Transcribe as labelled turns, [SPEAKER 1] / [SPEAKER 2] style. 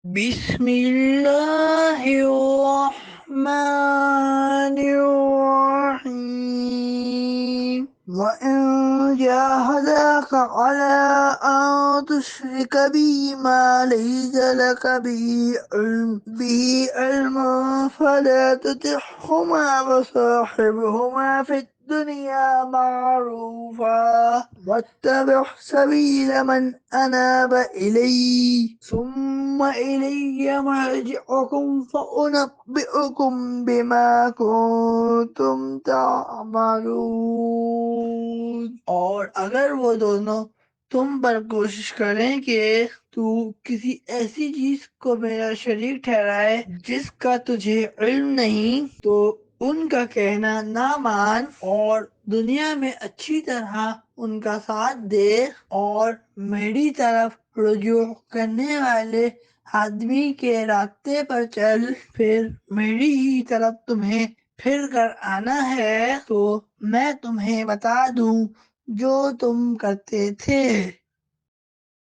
[SPEAKER 1] بسم اللہ الرحمن الرحیم وَإِن جَاهَدَاكَ عَلَىٰ أَن تُشْرِكَ بِي مَا لَيْسَ لَكَ بِهِ عِلْمٌ فَلَا تُطِعْهُمَا وَصَاحِبْهُمَا فِي الدُّنْيَا مَعْرُوفًا وَاتَّبِعْ سَبِيلَ مَنْ أَنَابَ إِلَيَّ ثُمَّ إِلَيَّ مَرْجِعُكُمْ فَأُنَبِّئُكُم بِمَا كُنتُمْ تعملون۔ اور اگر وہ دونوں تم پر کوشش کریں کہ تو کسی ایسی چیز کو میرا شریک ٹھہرائے جس کا تجھے علم نہیں، تو ان کا کہنا نہ مان اور دنیا میں اچھی طرح ان کا ساتھ دے، اور میری طرف رجوع کرنے والے آدمی کے راستے پر چل، پھر میری ہی طرف تمہیں پھر کر آنا ہے تو میں تمہیں بتا دوں جو تم کرتے تھے۔